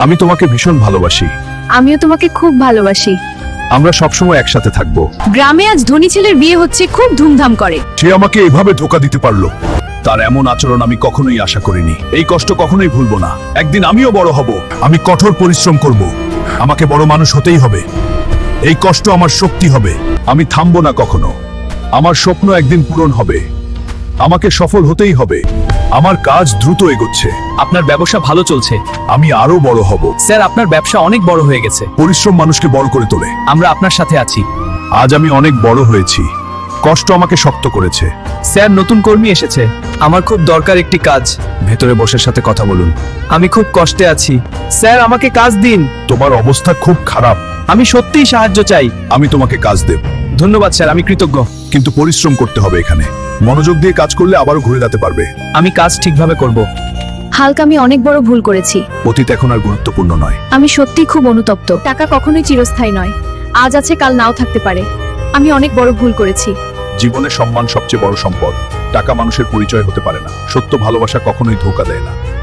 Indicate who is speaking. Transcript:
Speaker 1: আমি তোমাকে ভীষণ ভালোবাসি।
Speaker 2: আমিও তোমাকে খুব ভালোবাসি।
Speaker 1: আমরা সবসময় একসাথে থাকবো।
Speaker 2: গ্রামে আজ ধনী ছেলের বিয়ে হচ্ছে, খুব ধুমধাম করে।
Speaker 1: সে আমাকে এভাবে ধোকা দিতে পারলো। তার এমন আচরণ আমি কখনোই আশা করিনি। এই কষ্ট কখনোই ভুলবো না। একদিন আমিও বড় হব। আমি কঠোর পরিশ্রম করব। আমাকে বড় মানুষ হতেই হবে। এই কষ্ট আমার শক্তি হবে। আমি থামবো না কখনো। আমার স্বপ্ন একদিন পূরণ হবে। আমাকে সফল হতেই হবে। আমার কাজ দ্রুত এগোচ্ছে।
Speaker 3: আপনার ব্যবসা ভালো চলছে।
Speaker 1: আমি আরো বড় হব।
Speaker 3: স্যার, আপনার ব্যবসা অনেক বড় হয়ে গেছে।
Speaker 1: পরিশ্রম মানুষকে বড় করে তোলে।
Speaker 3: আমরা আপনার সাথে আছি।
Speaker 1: আজ আমি অনেক বড় হয়েছি। কষ্ট আমাকে শক্ত করেছে।
Speaker 3: স্যার, নতুন কর্মী এসেছে। আমার খুব দরকার একটি কাজ।
Speaker 1: ভেতরে বসের সাথে কথা বলুন।
Speaker 3: আমি খুব কষ্টে আছি। স্যার, আমাকে কাজ দিন।
Speaker 1: তোমার অবস্থা খুব খারাপ।
Speaker 3: আমি সত্যিই সাহায্য চাই।
Speaker 1: আমি তোমাকে কাজ দেব,
Speaker 3: ধন্যবাদ স্যার, আমি কৃতজ্ঞ।
Speaker 1: কিন্তু পরিশ্রম করতে হবে এখানে। মনোযোগ দিয়ে কাজ করলে আবারও ঘুরে যেতে পারবে।
Speaker 3: আমি কাজ ঠিকভাবে করব।
Speaker 2: হালকা, আমি অনেক বড় ভুল করেছি।
Speaker 1: অতীত এখন আর গুরুত্বপূর্ণ নয়।
Speaker 2: আমি সত্যি খুব অনুতপ্ত। টাকা কখনোই চিরস্থায়ী নয়। আজ আছে, কাল নাও থাকতে পারে। আমি অনেক বড় ভুল করেছি।
Speaker 1: জীবনে সম্মান সবচেয়ে বড় সম্পদ। টাকা মানুষের পরিচয় হতে পারে না। সত্য ভালোবাসা কখনোই ধোঁকা দেয় না।